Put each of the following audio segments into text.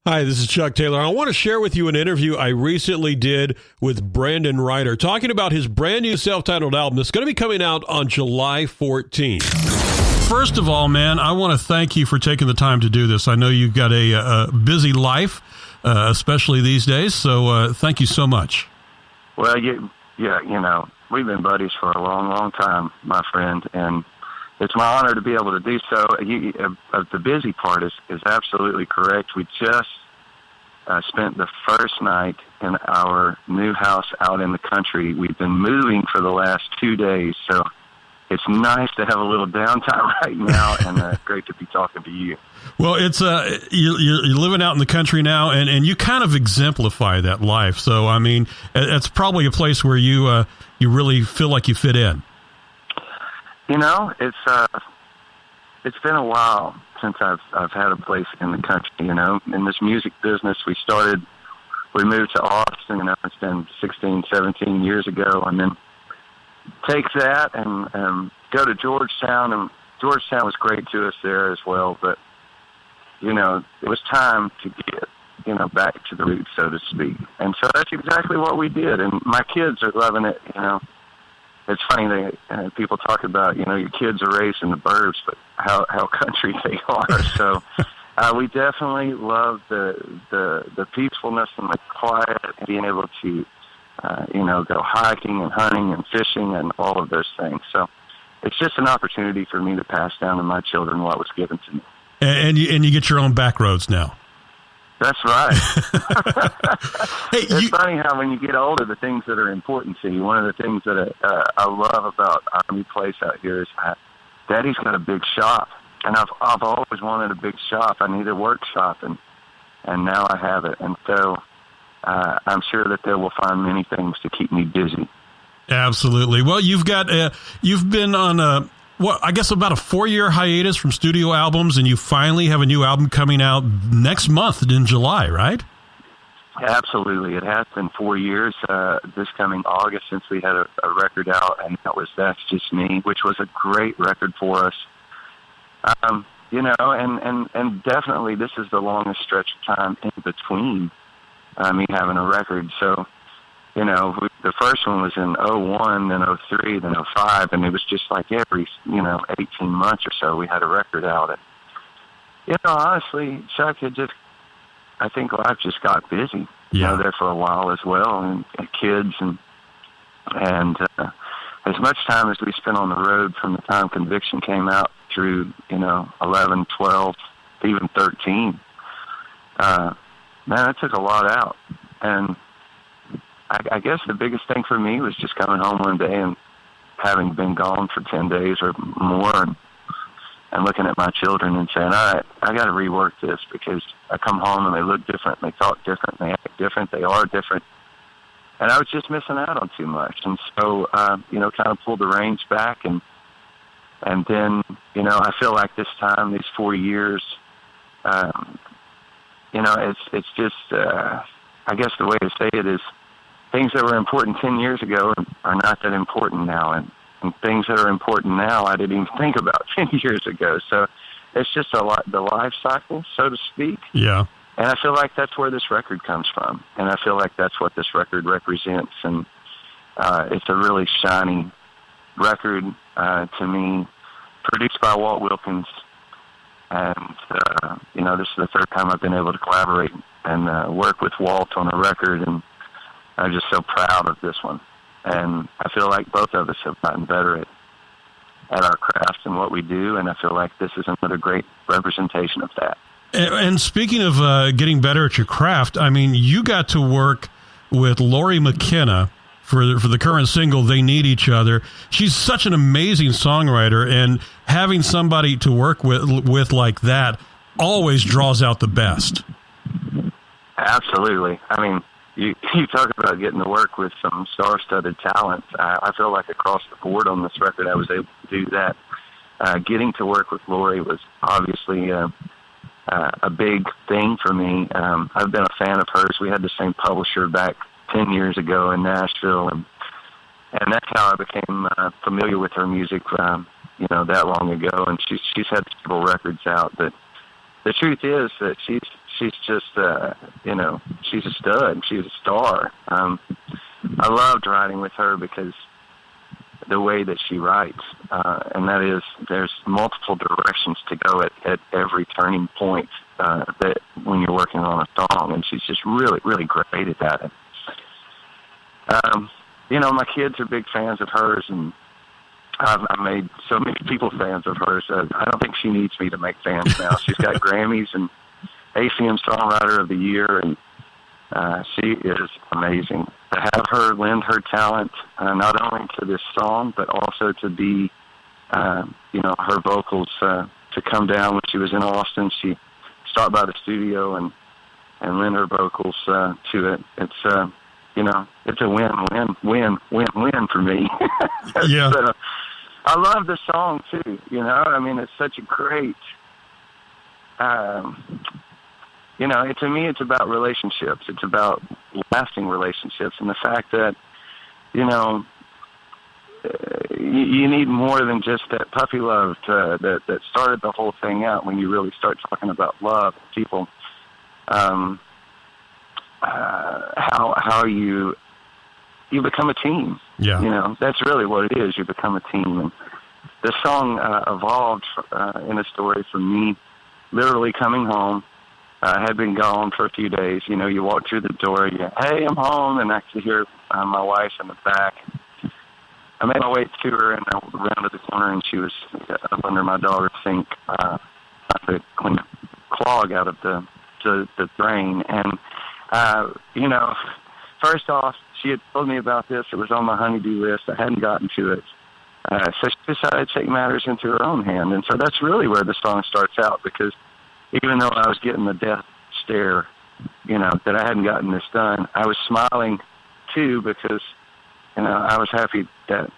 Hi, this is Chuck Taylor. I want to share with you an interview I recently did with Brandon Rhyder, talking about his brand new self-titled album that's going to be coming out on July 14th. First of all, man, I want to thank you for taking the time to do this. I know you've got a busy life, especially these days, so thank you so much. Well, you know, we've been buddies for a long, long time, my friend, and it's my honor to be able to do so. The busy part is absolutely correct. We just spent the first night in our new house out in the country. We've been moving for the last 2 days, so it's nice to have a little downtime right now, and great to be talking to you. Well, it's you're living out in the country now, and you kind of exemplify that life. So, I mean, it's probably a place where you really feel like you fit in. You know, it's been a while since I've had a place in the country. You know, in this music business, we moved to Austin, and it's been 16, 17 years ago, and then take that and go to Georgetown, and Georgetown was great to us there as well. But you know, it was time to get back to the roots, so to speak, and so that's exactly what we did. And my kids are loving it. You know. It's funny that people talk about, your kids are raised in the burbs, but how country they are. So we definitely love the peacefulness and the quiet, and being able to, go hiking and hunting and fishing and all of those things. So it's just an opportunity for me to pass down to my children what was given to me. And you get your own back roads now. That's right. It's funny how when you get older, the things that are important to you, one of the things that I love about our new place out here is Daddy's got a big shop, and I've always wanted a big shop. I need a workshop, and now I have it. And so I'm sure that they will find many things to keep me busy. Absolutely. Well, you've been on I guess about a 4-year hiatus from studio albums, and you finally have a new album coming out next month in July, right? Absolutely. It has been 4 years this coming August since we had a record out, and That's Just Me, which was a great record for us. And definitely this is the longest stretch of time in between me having a record. So, the first one was in 01, then 03, then 05, and it was just like every, 18 months or so we had a record out. And, honestly, Chuck, I think life just got busy, there for a while as well, and kids, and as much time as we spent on the road from the time Conviction came out through, 11, 12, even 13, man, it took a lot out. And I guess the biggest thing for me was just coming home one day and having been gone for 10 days or more, and looking at my children and saying, all right, I got to rework this, because I come home and they look different, and they talk different, and they act different, they are different. And I was just missing out on too much. And so, kind of pulled the reins back. And then, I feel like this time, these 4 years, it's just, I guess the way to say it is, things that were important 10 years ago are not that important now. And things that are important now I didn't even think about 10 years ago. So it's just the life cycle, so to speak. Yeah. And I feel like that's where this record comes from. And I feel like that's what this record represents. And it's a really shiny record to me, produced by Walt Wilkins. And, this is the third time I've been able to collaborate and work with Walt on a record. And I'm just so proud of this one. And I feel like both of us have gotten better at our craft and what we do, and I feel like this is another great representation of that. And speaking of getting better at your craft, I mean, you got to work with Lori McKenna for the current single, They Need Each Other. She's such an amazing songwriter, and having somebody to work with like that always draws out the best. Absolutely. I mean, you talk about getting to work with some star-studded talent. I feel like across the board on this record I was able to do that. Getting to work with Lori was obviously a big thing for me. I've been a fan of hers. We had the same publisher back 10 years ago in Nashville, and that's how I became familiar with her music, that long ago. And she's had several records out. But the truth is that she's just, she's a stud. She's a star. I loved writing with her because the way that she writes, and that is there's multiple directions to go at every turning point that when you're working on a song, and she's just really, really great at that. My kids are big fans of hers, and I've made so many people fans of hers. I don't think she needs me to make fans now. She's got Grammys and ACM Songwriter of the Year, and she is amazing. To have her lend her talent not only to this song, but also to be, her vocals to come down when she was in Austin. She stopped by the studio and lend her vocals to it. It's it's a win for me. Yeah. But, I love the song too. It's such a great. To me, it's about relationships. It's about lasting relationships, and the fact that, you need more than just that puppy love that started the whole thing out. When you really start talking about love, people, how you become a team. Yeah. That's really what it is. You become a team, and the song evolved in a story from me literally coming home. I had been gone for a few days. You walk through the door, hey, I'm home, and I could hear my wife in the back. I made my way to her, and I rounded the corner, and she was up under my daughter's sink, trying to clean a clog out of the drain. And, first off, she had told me about this. It was on my honey-do list. I hadn't gotten to it. So she decided to take matters into her own hand. And so that's really where the song starts out, because even though I was getting the death stare, that I hadn't gotten this done, I was smiling too, because, I was happy that,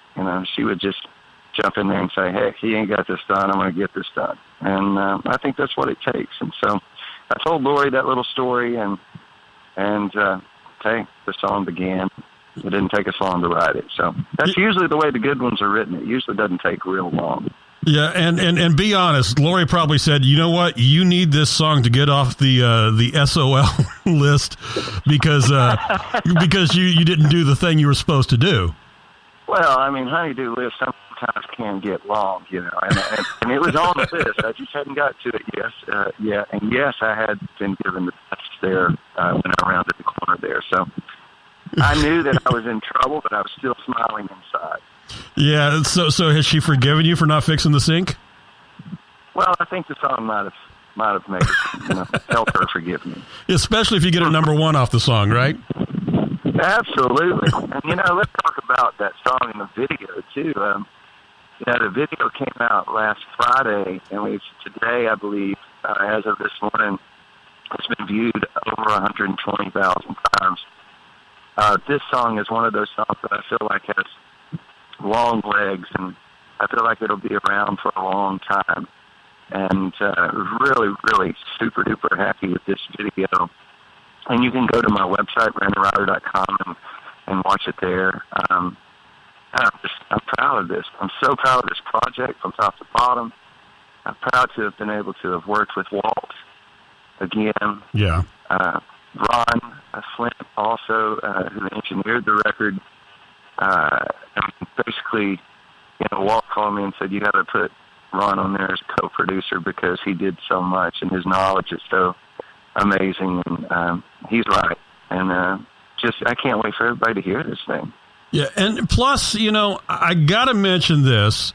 she would just jump in there and say, hey, he ain't got this done, I'm going to get this done. And I think that's what it takes. And so I told Lori that little story, and hey, the song began. It didn't take us long to write it. So that's usually the way the good ones are written. It usually doesn't take real long. Yeah, and be honest, Lori probably said, you know what, you need this song to get off the SOL list because you didn't do the thing you were supposed to do. Well, honey-do lists sometimes can get long, and it was on the list. I just hadn't got to it yet. And yes, I had been given the touch there when I rounded the corner there. So I knew that I was in trouble, but I was still smiling inside. Yeah, so has she forgiven you for not fixing the sink? Well, I think the song might have made helped her forgive me. Especially if you get a number one off the song, right? Absolutely. And let's talk about that song in the video too. The video came out last Friday, and today, I believe, as of this morning, it's been viewed over 120,000 times. This song is one of those songs that I feel like has long legs, and I feel like it'll be around for a long time. And really, really super duper happy with this video. And you can go to my website, BrandonRhyder.com, and watch it there. I'm proud of this. I'm so proud of this project from top to bottom. I'm proud to have been able to have worked with Walt again. Yeah. Ron Flint also, who engineered the record. Basically, Walt called me and said, you got to put Ron on there as co-producer because he did so much and his knowledge is so amazing. And he's right. And I can't wait for everybody to hear this thing. Yeah, and plus, I got to mention this.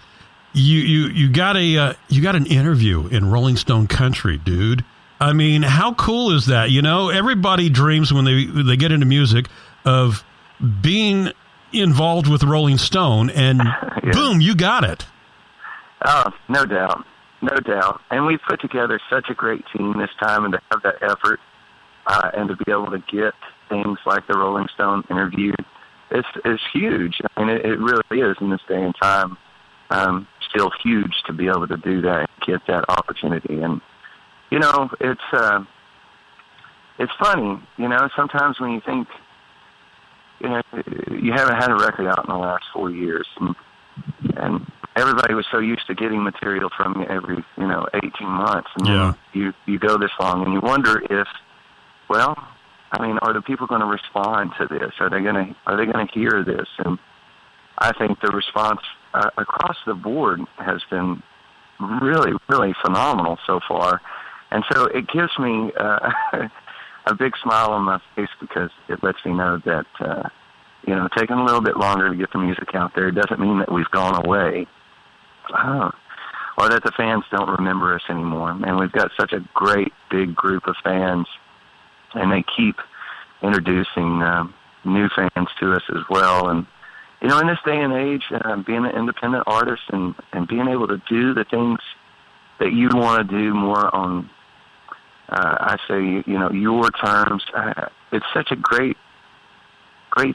You got an interview in Rolling Stone Country, dude. I mean, how cool is that? Everybody dreams when they get into music of being involved with Rolling Stone, and yeah. Boom, you got it. Oh, no doubt. And we've put together such a great team this time, and to have that effort and to be able to get things like the Rolling Stone interview, it's huge. I mean, it really is in this day and time. Still huge to be able to do that, get that opportunity, and it's funny. Sometimes when you think you haven't had a record out in the last 4 years, and everybody was so used to getting material from me every 18 months, and then you go this long, and you wonder if, well, I mean, are the people going to respond to this? Are they going to hear this? And I think the response across the board has been really, really phenomenal so far. And so it gives me a big smile on my face, because it lets me know that, taking a little bit longer to get the music out there doesn't mean that we've gone away, or that the fans don't remember us anymore. And we've got such a great big group of fans, and they keep introducing new fans to us as well. And, in this day and age, being an independent artist and being able to do the things that you want to do more on, I say, your terms, it's such a great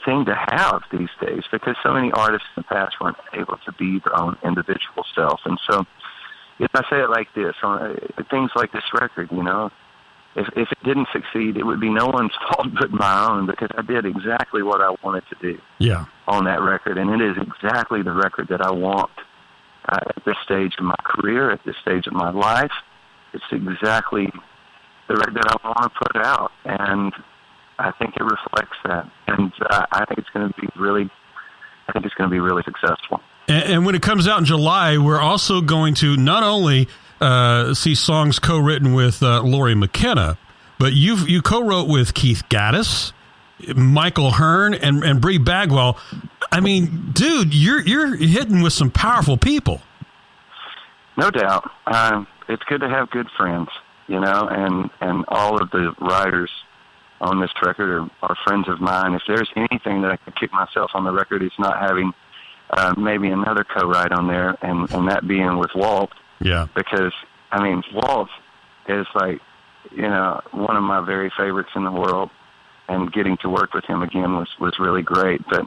thing to have these days, because so many artists in the past weren't able to be their own individual self. And so, if I say it like this, things like this record, if it didn't succeed, it would be no one's fault but my own, because I did exactly what I wanted to do on that record. And it is exactly the record that I want at this stage of my career, at this stage of my life. It's exactly the record that I want to put out. And I think it reflects that. And I think it's going to be really successful. And when it comes out in July, we're also going to not only see songs co-written with Lori McKenna, but you co-wrote with Keith Gaddis, Michael Hearn, and Bree Bagwell. I mean, dude, you're hitting with some powerful people. No doubt. It's good to have good friends, and all of the writers on this record are friends of mine. If there's anything that I could kick myself on the record, it's not having maybe another co-write on there, and that being with Walt. Yeah. Because, I mean, Walt is like, one of my very favorites in the world, and getting to work with him again was really great. But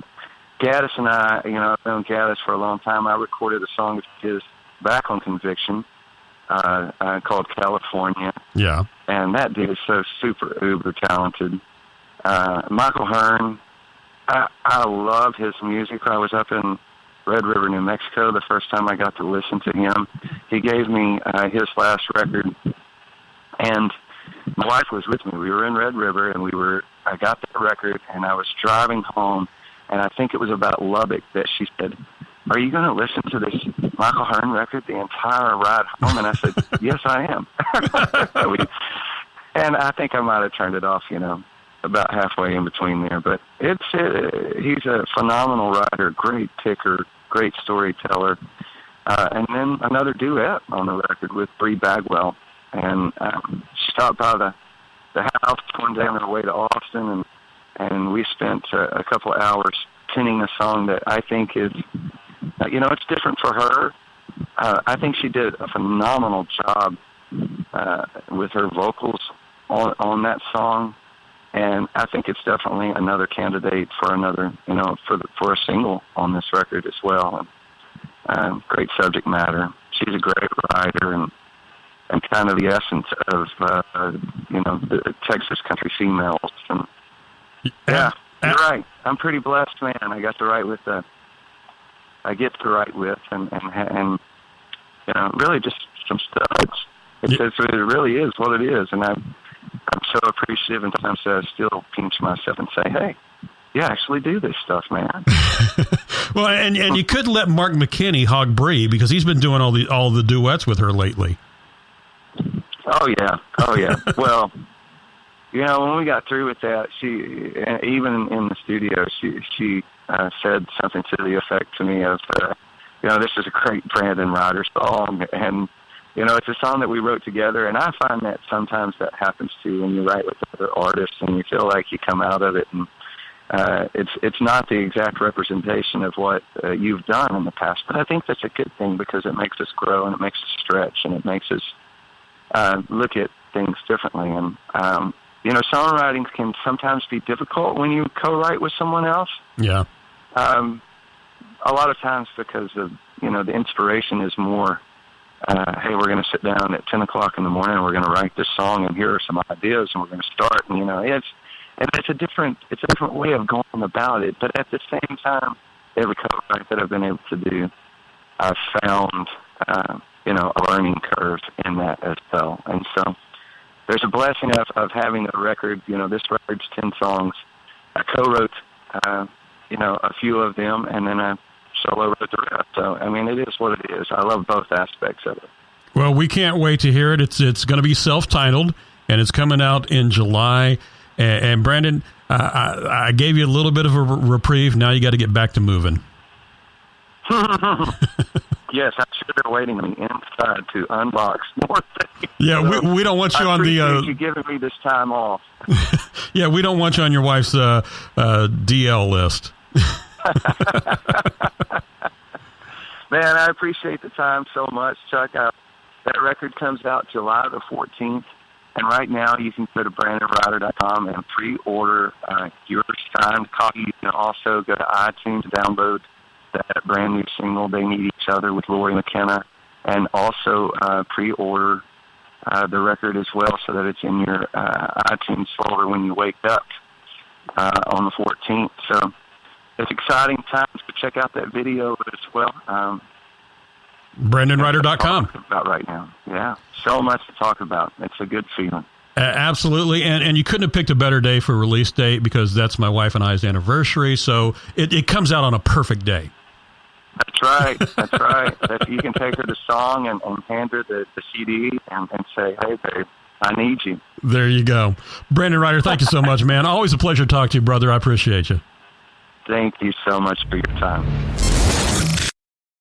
Gaddis and I, I've known Gaddis for a long time. I recorded a song of his back on Conviction called California. Yeah. And that dude is so super uber talented. Michael Hearn, I love his music. I was up in Red River, New Mexico, the first time I got to listen to him. He gave me his last record, and my wife was with me. We were in Red River, and I got that record, and I was driving home, and I think it was about Lubbock that she said, "Are you going to listen to this Michael Hearn record the entire ride home?" And I said, "Yes, I am." And I think I might have turned it off, about halfway in between there. But he's a phenomenal writer, great picker, great storyteller. And then another duet on the record with Bree Bagwell. And she stopped by the house one day on her way to Austin, and we spent a couple of hours penning a song that I think is, it's different for her. I think she did a phenomenal job with her vocals on that song. And I think it's definitely another candidate for another, for a single on this record as well. And great subject matter. She's a great writer and kind of the essence of, the Texas country females. And yeah, you're right. I'm pretty blessed, man. I get to write with, and really just some stuff. It really is what it is. And I'm so appreciative, and sometimes I still pinch myself and say, "Hey, you actually do this stuff, man." Well, and you could let Mark McKinney hog Bree, because he's been doing all the duets with her lately. Oh yeah. Well, when we got through with that, she, even in the studio, she said something to the effect to me of, "This is a great Brandon Rhyder song," and it's a song that we wrote together, and I find that sometimes that happens too when you write with other artists and you feel like you come out of it and it's not the exact representation of what you've done in the past. But I think that's a good thing, because it makes us grow and it makes us stretch and it makes us look at things differently. And, songwriting can sometimes be difficult when you co-write with someone else. Yeah. A lot of times because of, the inspiration is more, hey, we're going to sit down at 10 o'clock in the morning and we're going to write this song, and here are some ideas, and we're going to start. And, it's a different way of going about it. But at the same time, every co-write that I've been able to do, I've found, a learning curve in that as well. And so there's a blessing of having a record. This record's 10 songs. I co-wrote, a few of them, and then I solo wrote the rest. So, it is what it is. I love both aspects of it. Well, we can't wait to hear it. It's going to be self-titled, and it's coming out in July. And Brandon, I gave you a little bit of a reprieve. Now you got to get back to moving. Yes, I'm sure they're waiting me inside to unbox more things. Yeah, we don't want you on the... I appreciate you giving me this time off. Yeah, we don't want you on your wife's DL list. Man, I appreciate the time so much, Chuck. That record comes out July the 14th, and right now you can go to BrandonRyder.com and pre-order your signed copy. You can also go to iTunes, download that brand new single, They Need Each Other, with Lori McKenna, and also pre-order the record as well so that it's in your iTunes folder when you wake up on the 14th. So it's exciting times to check out that video as well. BrandonRyder.com. About right now. Yeah, so much to talk about. It's a good feeling. Absolutely, and you couldn't have picked a better day for release date because that's my wife and I's anniversary, so it comes out on a perfect day. That's right. You can take her the song and hand her the CD and say, hey, babe, I need you. There you go. Brandon Rhyder, thank you so much, man. Always a pleasure to talk to you, brother. I appreciate you. Thank you so much for your time.